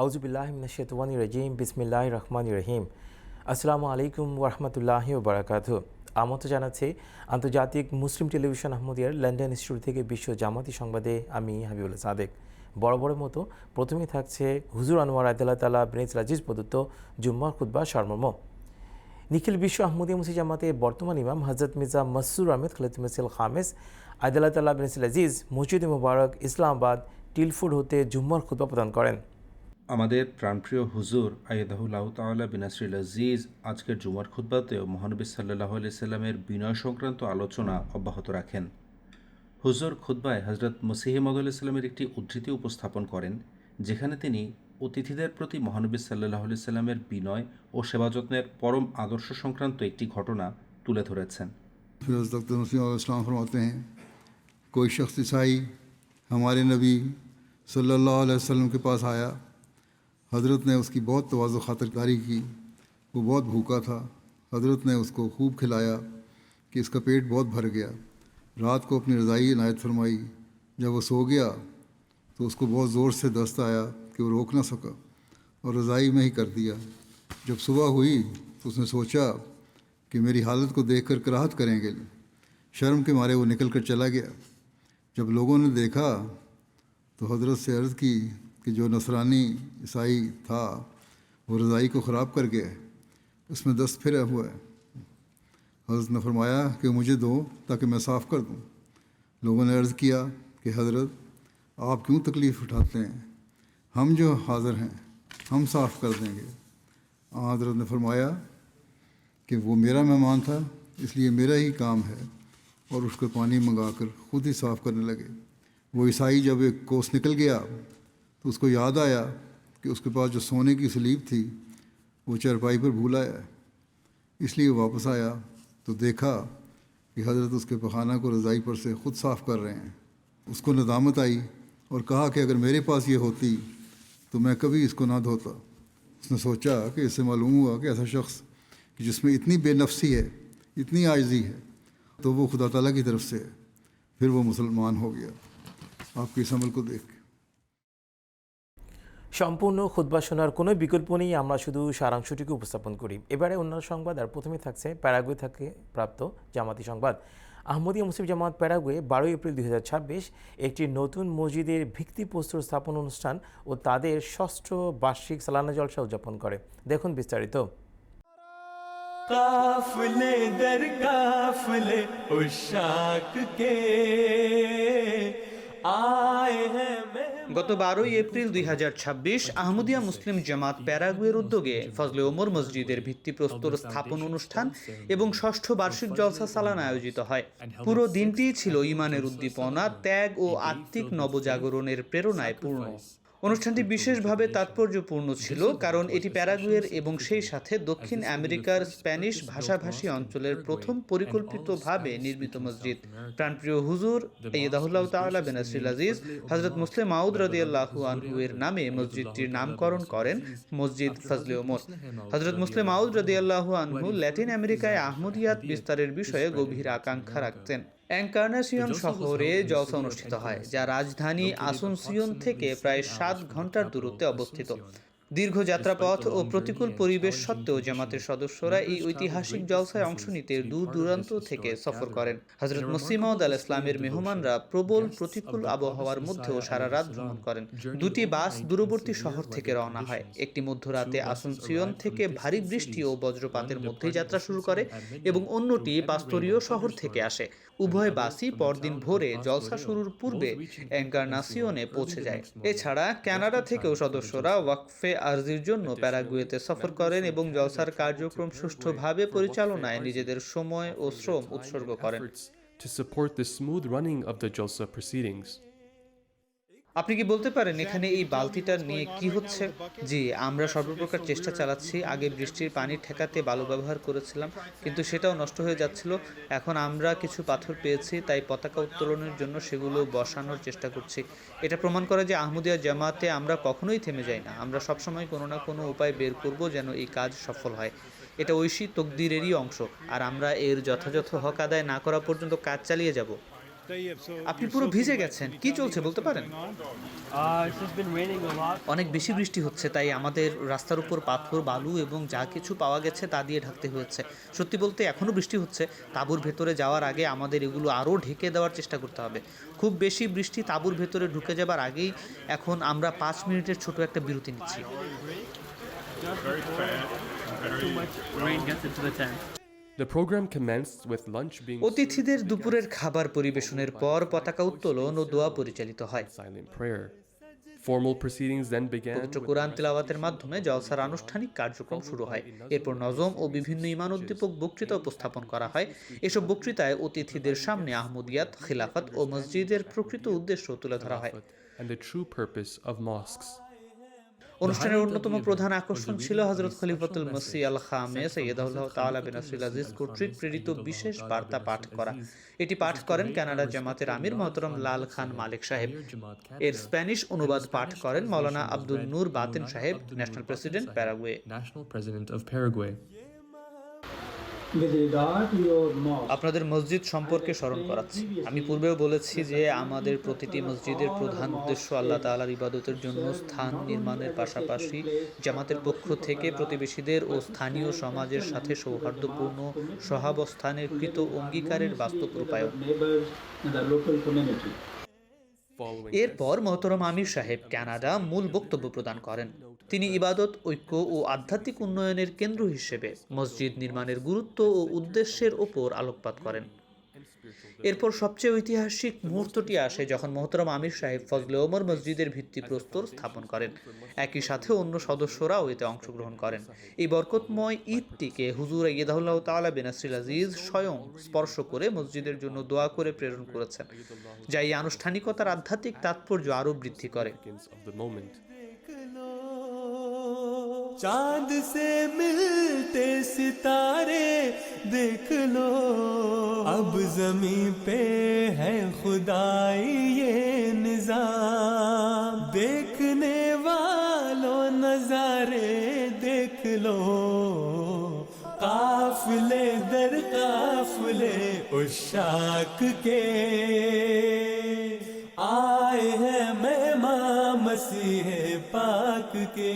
আউযুবিল্লাহি মিনাশ শাইতানির রাজিম বিসমিল্লাহির রহমানির রহিম। আসসালামু আলাইকুম ওয়া রাহমাতুল্লাহি ওয়া বারাকাতুহু। আমন্ত্রণ জানাচ্ছি আন্তর্জাতিক মুসলিম টেলিভিশন আহমদিয়ার লন্ডন স্টুডিও থেকে বিশ্ব জামাতি সংবাদে আমি হাবিবুল্লাহ সাদেক। বড় মতো প্রথমেই থাকছে হুজুর আনোয়ার আদাল্লাহ তাআলা বিন আজিজ প্রদত্ত জুম্মার খুতবা সারমর্ম। নিখিল বিশ্ব আহমদিয়া মুসলিম জামাতের বর্তমান ইমাম হযরত মির্জা মাসরুর আহমেদ খলিফাতুল মসিহ খামেস আদাল্লাহ তাআলা বিন আজিজ মসজিদ মুবারক ইসলামাবাদ টিলফুড হতে জুম্মার খুতবা প্রদান করেন। আমাদের প্রাণপ্রিয় হুজুর আইয়াদাহুল্লাহ তাআলা বিনাসরিল আজিজ আজকের জুমার খুতবাতেও মহানবী সাল্লাল্লাহু আলাইহি সাল্লামের বিনয় সংক্রান্ত আলোচনা অব্যাহত রাখেন। হুজুর খুতবায় হজরত মসিহ মাউদ আলাইহিস সালামের একটি উদ্ধৃতি উপস্থাপন করেন, যেখানে তিনি অতিথিদের প্রতি মহানবী সাল্লাল্লাহু আলাইহি সাল্লামের বিনয় ও সেবা যত্নের পরম আদর্শ সংক্রান্ত একটি ঘটনা তুলে ধরেছেন। फरमाते हैं, कोई शख्स ईसाई हमारे नबी सल्लल्लाहु अलैहि वसल्लम के पास आया। हज़रत ने उसकी बहुत तवाज़ु खातिरदारी की। वो बहुत भूखा था। हज़रत ने उसको खूब खिलाया कि इसका पेट बहुत भर गया। रात को अपनी रज़ाई इनायत फरमाई। जब वो सो गया तो उसको बहुत ज़ोर से दस्त आया कि वो रोक ना सका और रज़ाई में ही कर दिया। जब सुबह हुई तो उसने सोचा कि मेरी हालत को देखकर कराहत करेंगे। शर्म के मारे वो निकल कर चला गया। जब लोगों ने देखा तो हज़रत से अर्ज़ की कि जो नसरानी ईसाई था वो रज़ाई को ख़राब कर गया है, उसमें दस्त फिरा हुआ है। हज़रत ने फरमाया कि मुझे दो ताकि मैं साफ़ कर दूँ। लोगों ने अर्ज़ किया कि हज़रत आप क्यों तकलीफ़ उठाते हैं, हम जो हाज़िर हैं हम साफ़ कर देंगे। हज़रत ने फरमाया कि वो मेरा मेहमान था, इसलिए मेरा ही काम है, और उसको पानी मंगाकर ख़ुद ही साफ़ करने लगे। वो ईसाई जब एक कोस निकल गया तो उसको याद आया कि उसके पास जो सोने की सलीब थी वो चारपाई पर भूल आया है। इसलिए वापस आया तो देखा कि हज़रत उसके पखाना को रज़ाई पर से ख़ुद साफ़ कर रहे हैं। उसको नदामत आई और कहा कि अगर मेरे पास ये होती तो मैं कभी इसको ना धोता। उसने सोचा कि इससे मालूम हुआ कि ऐसा शख्स कि जिसमें इतनी बेनफ्सी है, इतनी आजिज़ी है, तो वो खुदा ताला की तरफ से है। फिर वो मुसलमान हो गया आपके इस अमल को देख के। সম্পূর্ণ খুতবা শোনার কোনো বিকল্প নেই, আমরা শুধু সারাংশটিকে উপস্থাপন করি। এবারে অন্যান্য সংবাদ, আর প্রথমে থাকছে প্যারাগুয়ে থেকে প্রাপ্ত জামাতি সংবাদ। আহমদিয়া মুসলিম জামাত প্যারাগুয়ে 12 এপ্রিল 2026 একটি নতুন মসজিদের ভিত্তিপ্রস্তর স্থাপন অনুষ্ঠান ও তাদের ষষ্ঠ বার্ষিক সালানা জলসা উদযাপন করে। দেখুন বিস্তারিত। काफिले दर काफिले उशाक के आए हैं। গত 12 এপ্রিল 2026 আহমদিয়া মুসলিম জামাত প্যারাগুয়ের উদ্যোগে ফজলে ওমর মসজিদের ভিত্তিপ্রস্তর স্থাপন অনুষ্ঠান এবং ষষ্ঠ বার্ষিক জলসা সালানা আয়োজিত হয়। পুরো দিনটি ছিল ঈমানের উদ্দীপনা, ত্যাগ ও আত্মিক নবজাগরণের প্রেরণায় পূর্ণ। অনুষ্ঠানটি বিশেষভাবে তাৎপর্যপূর্ণ ছিল কারণ এটি প্যারাগুয়ের এবং সেই সাথে দক্ষিণ আমেরিকার স্প্যানিশ ভাষাভাষী অঞ্চলের প্রথম পরিকল্পিতভাবে নির্মিত মসজিদ। প্রাণপ্রিয় হুজুর আইয়াদাহুল্লাহ তাআলা বিনাসরিল আজিজ হযরত মুসলিম মাউদ রাদিয়াল্লাহু আনহু এর নামে মসজিদটির নামকরণ করেন মসজিদ ফজলে ওমর। হযরত মুসলিম মাউদ রাদিয়াল্লাহু আনহু ল্যাটিন আমেরিকায় আহমদিয়াত বিস্তারের বিষয়ে গভীর আকাঙ্ক্ষা রাখতেন। এনকার্নাসিয়ন শহরে জলসা অনুষ্ঠিত হয়, যা রাজধানী আসুনসিয়ন থেকে প্রায় 7 ঘন্টার দূরত্বে অবস্থিত। দীর্ঘ যাত্রাপথ ও প্রতিকূল পরিবেশ সত্ত্বেও জামাতের সদস্যরা এই ঐতিহাসিক জলসায় অংশ নিতে দূর দূরান্ত থেকে সফর করেন। হযরত মসিহ মাউদ আলাইহিস সালামের মেহমানরা প্রবল প্রতিকূল আবহাওয়ার মধ্যেও সারা রাত ভ্রমণ করেন। দুটি বাস দূরবর্তী শহর থেকে রওনা হয়। একটি মধ্যরাতে আসুনসিয়ন থেকে ভারী বৃষ্টি ও বজ্রপাতের মধ্যেই যাত্রা শুরু করে এবং অন্যটি পাস্তরীয় শহর থেকে আসে। উভয় বাসই পরদিন ভোরে জলসা শুরুর পূর্বে এনকার্নাসিয়নে পৌঁছে যায়। এছাড়া কানাডা থেকেও সদস্যরা ওয়াকফে আরজির জন্য প্যারাগুয়েতে সফর করেন এবং জলসার কার্যক্রম সুষ্ঠুভাবে পরিচালনায় নিজেদের সময় ও শ্রম উৎসর্গ করেন। To support the smooth running of the Jalsa proceedings. আপনি কি বলতে পারেন এখানে এই বালতিটা নিয়ে কি হচ্ছে? জি, আমরা সর্বপ্রকার চেষ্টা চালাচ্ছি। আগে বৃষ্টির পানি ঠেকাতে বালু ব্যবহার করেছিলাম, কিন্তু সেটাও নষ্ট হয়ে যাচ্ছিল। এখন আমরা কিছু পাথর পেয়েছি, তাই পতাকা উত্তোলনের জন্য সেগুলো বসানোর চেষ্টা করছি। এটা প্রমাণ করে যে আহমদিয়া জামাতে আমরা কখনোই থেমে যাই না। আমরা সবসময় কোনো না কোনো উপায় বের করব যেন এই কাজ সফল হয়। এটা ঐশী তকদিরেরই অংশ, আর আমরা এর যথাযথ হক আদায় না করা পর্যন্ত কাজ চালিয়ে যাব। আপনি পুরো ভিজে গেছেন, কি চলছে বলতে পারেন? It's just been raining a lot. অনেক বেশি বৃষ্টি হচ্ছে, তাই আমাদের রাস্তার উপর পাথর, বালু এবং যা কিছু পাওয়া গেছে তা দিয়ে ঢাকতে হয়েছে। সত্যি বলতে এখনও বৃষ্টি হচ্ছে। তাঁবুর ভেতরে যাওয়ার আগে আমাদের এগুলো আরও ঢেকে দেওয়ার চেষ্টা করতে হবে। খুব বেশি বৃষ্টি তাঁবুর ভেতরে ঢুকে যাবার আগেই এখন আমরা 5 মিনিটের ছোট একটা বিরতি নিচ্ছি। Too much rain gets into the tent. The program commenced with lunch being অতিথিদের দুপুরের খাবার পরিবেশনের পর পতাকা উত্তোলন ও দোয়া পরিচালিত হয়। silent prayer. Formal proceedings then began পবিত্র with কোরআন তিলাওয়াতের মাধ্যমে জলসার আনুষ্ঠানিক কার্যক্রম শুরু হয়। এরপর নজম ও বিভিন্ন ঈমান উদ্দীপক বক্তৃতা উপস্থাপন করা হয়। এসব বক্তৃতায় অতিথিদের সামনে আহমদিয়াত, খিলাফত ও মসজিদের প্রকৃত উদ্দেশ্য তুলে ধরা হয়। and the true purpose of mosques. অনুষ্ঠানের অন্যতম প্রধান আকর্ষণ ছিল হযরত খলিফাতুল মসিহ আল খামেস সাইয়্যিদাহুল্লাহ তাআলা বিন নাসরিল আজিজ কর্তৃক প্রেরিত বিশেষ বার্তা পাঠ করা। এটি পাঠ করেন কানাডা জামাতের আমির মহতরম লাল খান মালিক সাহেব। এর স্প্যানিশ অনুবাদ পাঠ করেন মাওলানা আব্দুল নূর বাতেন সাহেব, national president Paraguay. National President of Paraguay. আপনাদের মসজিদ সম্পর্কে স্মরণ করাচ্ছি। আমি পূর্বেও বলেছি যে আমাদের প্রতিটি মসজিদের প্রধান উদ্দেশ্য আল্লাহ তাআলার ইবাদতের জন্য স্থান নির্মাণের পাশাপাশি জামাতের পক্ষ থেকে প্রতিবেশীদের ও স্থানীয় সমাজের সাথে সৌহার্দ্যপূর্ণ সহাবস্থানের কৃত অঙ্গীকারের বাস্তব রূপায়ণ। এরপর মোহতরম আমির সাহেব কানাডা মূল বক্তব্য প্রদান করেন। তিনি ইবাদত, ঐক্য ও আধ্যাত্মিক উন্নয়নের কেন্দ্র হিসেবে মসজিদ নির্মাণের গুরুত্ব ও উদ্দেশ্যের ওপর আলোকপাত করেন। এরপর সবচেয়ে ঐতিহাসিক মুহূর্তটি আসে যখন মোহতরম আমির সাহেব ফজলে ওমর মসজিদের ভিত্তিপ্রস্তর স্থাপন করেন। একই সাথে অন্য সদস্যরাও এতে অংশগ্রহণ করেন। এই বরকতময় ঈদটিকে হুজুর আইয়্যাদাহুল্লাহ তাআলা বিন নাসরিল আজিজ স্বয়ং স্পর্শ করে মসজিদের জন্য দোয়া করে প্রেরণ করেছেন, যা এই আনুষ্ঠানিকতার আধ্যাত্মিক তাৎপর্য আরও বৃদ্ধি করে। Of the moment. चांद से मिलते सितारे देख लो, अब जमीन पे है खुदाई ये निजाम। देखने वालों नजारे देख लो, काफिले दर काफिले उशाक के आए हैं मेहमान मसीह पाक के।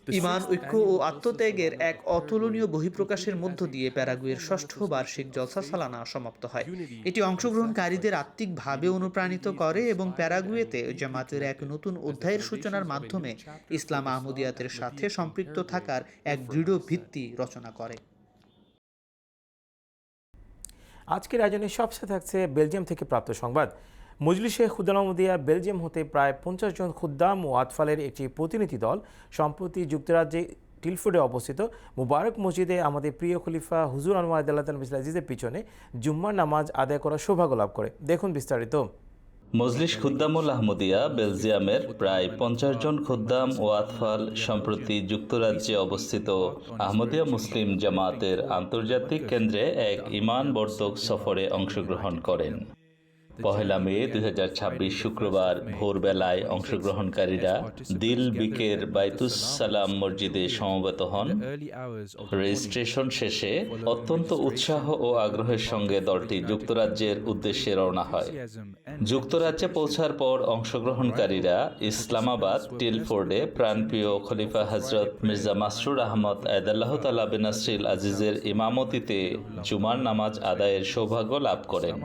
ঈমান, ঐক্য ও আত্মত্যাগের এক অতুলনীয় বহিঃপ্রকাশের মধ্য দিয়ে প্যারাগুয়ের ষষ্ঠ বার্ষিক জলসা সালানা সমাপ্ত হয়। এটি অংশগ্রহণকারীদের আত্মিকভাবে অনুপ্রাণিত করে এবং প্যারাগুয়েতে জামাতের এক নতুন অধ্যায়ের সূচনার মাধ্যমে ইসলাম আহমদিয়াতের সাথে সম্পৃক্ত থাকার এক দৃঢ় ভিত্তি রচনা করে। আজকের আয়োজনে সবচেয়ে থাকছে বেলজিয়াম থেকে প্রাপ্ত সংবাদ। মজলিসে খুদ্দাম আহমদিয়া বেলজিয়াম হতে প্রায় 50 জন খুদ্দাম ও আতফালের একটি প্রতিনিধি দল সম্প্রতি যুক্তরাজ্যে টিলফোর্ডে অবস্থিত মুবারক মসজিদে আমাদের প্রিয় খলিফা হুজুর আনোয়ার আদাল্লাহ আজিজের পিছনে জুম্মার নামাজ আদায় করার সৌভাগ্য লাভ করে। দেখুন বিস্তারিত। মজলিস খুদ্দামুল আহমদিয়া বেলজিয়ামের প্রায় 50 জন খুদ্দাম ও আতফাল সম্প্রতি যুক্তরাজ্যে অবস্থিত আহমদিয়া মুসলিম জামাতের আন্তর্জাতিক কেন্দ্রে এক ঈমানবর্ধক সফরে অংশগ্রহণ করেন। 1 মে 2026 শুক্রবার ভোরবেলায় অংশগ্রহণকারীরা দিল বিকের বাইতুস সালাম মসজিদে সমবেত হন। রেজিস্ট্রেশন শেষে অত্যন্ত উৎসাহ ও আগ্রহের সঙ্গে দলটি যুক্তরাজ্যের উদ্দেশ্যে রওনা হয়। যুক্তরাজ্যে পৌঁছার পর অংশগ্রহণকারীরা ইসলামাবাদ টিলফোর্ডে প্রাণপ্রিয় খলিফা হজরত মির্জা মাসরুর আহমদ আয়দাল্লাহ তাআলা বিন নাসরিল আজিজের ইমামতিতে জুমার নামাজ আদায়ের সৌভাগ্য লাভ করেন।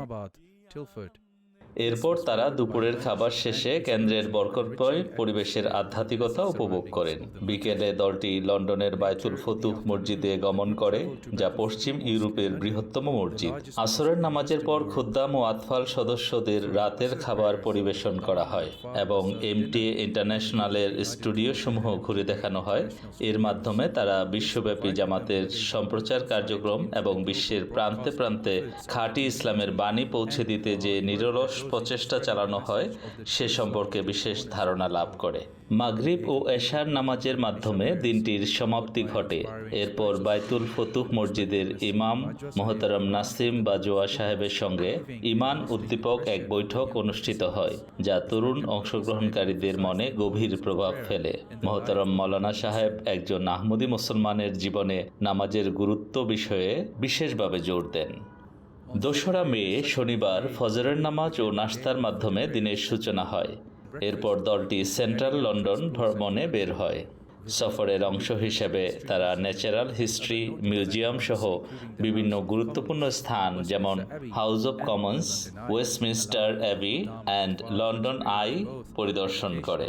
এরপর তারা দুপুরের খাবার শেষে কেন্দ্রের বরকতময় পরিবেশের আধ্যাত্মিকতা উপভোগ করেন। বিকেলে দলটি লন্ডনের বায়তুল ফতুহ মসজিদে গমন করে, যা পশ্চিম ইউরোপের বৃহত্তম মসজিদ। আসরের নামাজের পর খুদ্দাম ও আতফাল সদস্যদের রাতের খাবার পরিবেশন করা হয় এবং এমটিএ ইন্টারন্যাশনালের স্টুডিও সমূহ ঘুরে দেখানো হয়। এর মাধ্যমে তারা বিশ্বব্যাপী জামাতের সম্প্রচার কার্যক্রম এবং বিশ্বের প্রান্তে প্রান্তে খাঁটি ইসলামের বাণী পৌঁছে দিতে যে নিরলস প্রচেষ্টা চালানো হয় সে সম্পর্কে বিশেষ ধারণা লাভ করে। মাগরিব ও এশার নামাজের মাধ্যমে দিনটির সমাপ্তি ঘটে। এরপর বাইতুল ফতুহ মসজিদের ইমাম মোহতারাম নাসিম বাজোয়া সাহেবের সঙ্গে ঈমান উদ্দীপক এক বৈঠক অনুষ্ঠিত হয়, যা তরুণ অংশগ্রহণকারীদের মনে গভীর প্রভাব ফেলে। মোহতারাম মৌলানা সাহেব একজন আহমদী মুসলমানের জীবনে নামাজের গুরুত্ব বিষয়ে বিশেষভাবে জোর দেন। 2রা মে শনিবার ফজরের নামাজ ও নাশতার মাধ্যমে দিনের সূচনা হয়। এরপর দলটি সেন্ট্রাল লন্ডন ভ্রমণে বের হয়। সফরের অংশ হিসেবে তারা ন্যাচারাল হিস্ট্রি মিউজিয়াম সহ বিভিন্ন গুরুত্বপূর্ণ স্থান যেমন House of Commons, Westminster Abbey and London Eye পরিদর্শন করে।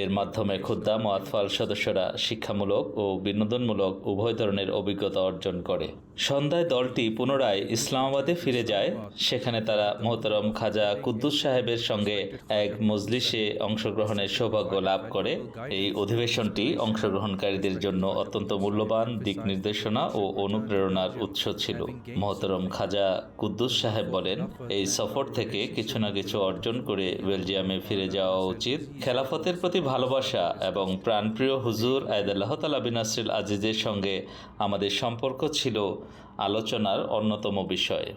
এর মাধ্যমে খুদ্দাম ও আতফাল সদস্যরা শিক্ষামূলক ও বিনোদনমূলক উভয় ধরনের অভিজ্ঞতা অর্জন করে। সন্ধ্যায় দলটি পুনরায় ইসলামাবাদে ফিরে যায়। সেখানে তারা মোহতরম খাজা কুদ্দুস সাহেবের সঙ্গে এক মজলিসে অংশগ্রহণের সৌভাগ্য লাভ করে। এই অধিবেশনটি অংশগ্রহণকারীদের জন্য অত্যন্ত মূল্যবান দিক নির্দেশনা ও অনুপ্রেরণার উৎস ছিল। মোহতরম খাজা কুদ্দুস সাহেব বলেন, এই সফর থেকে কিছু না কিছু অর্জন করে বেলজিয়ামে ফিরে যাওয়া উচিত। খেলাফতের প্রতি ভালোবাসা এবং প্রাণপ্রিয় হুজুর আয়দাল্লাহ তাআলা বিনাসরিল আজিজের সঙ্গে আমাদের সম্পর্ক ছিল আলোচনার অন্যতম বিষয়।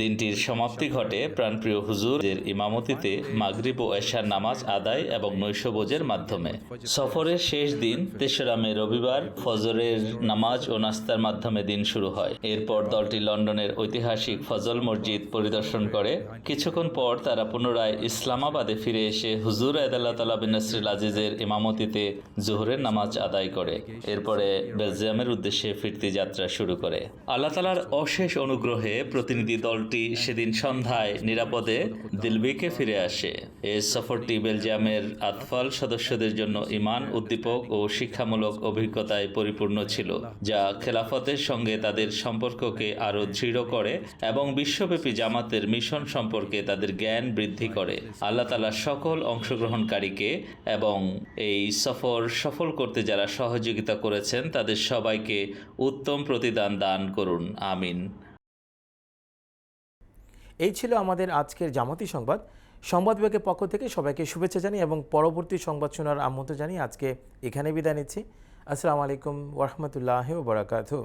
দিনটির সমাপ্তি ঘটে প্রাণপ্রিয় হুজুরের ইমামতিতে মাগরিব ও এশার নামাজ আদায় এবং নৈশভোজের মাধ্যমে। সফরের শেষ দিন 3রা মে রবিবার ফজরের নামাজ ও নাস্তার মাধ্যমে দিন শুরু হয়। এরপর দলটি লন্ডনের ঐতিহাসিক ফজল মসজিদ পরিদর্শন করে। কিছুক্ষণ পর তারা পুনরায় ইসলামাবাদে ফিরে এসে হুজুর আয়দাল্লাহ তাআলা বিন নাসরিল আজিজের ইমামতিতে জোহরের নামাজ আদায় করে। এরপরে বেলজিয়ামের উদ্দেশ্যে ফিরতি যাত্রা শুরু করে। আল্লাহ তাআলার অশেষ অনুগ্রহে প্রতিনিধি দলটি সেদিন সন্ধ্যায় নিরাপদে দিলবিকে ফিরে আসে। এই সফরটি বেলজিয়ামের আতফাল সদস্যদের জন্য ঈমান উদ্দীপক ও শিক্ষামূলক অভিজ্ঞতায় পরিপূর্ণ ছিল, যা খেলাফতের সঙ্গে তাদের সম্পর্ককে আরও দৃঢ় করে এবং বিশ্বব্যাপী জামাতের মিশন সম্পর্কে তাদের জ্ঞান বৃদ্ধি করে। আল্লাহ তাআলা সকল অংশগ্রহণকারীকে এবং এই সফর সফল করতে যারা সহযোগিতা করেছেন তাদের সবাইকে উত্তম প্রতিদান দান করুন, আমিন। এই ছিল আমাদের আজকের জামাতি সংবাদ। সংবাদ বিভাগের পক্ষ থেকে সবাইকে শুভেচ্ছা জানিয়ে এবং পরবর্তী সংবাদ শোনার আমন্ত্রণ জানিয়ে আজকে এখানে বিদায় নিচ্ছি। আসসালামু আলাইকুম ওয়া রাহমাতুল্লাহি ওয়া বারাকাতুহু।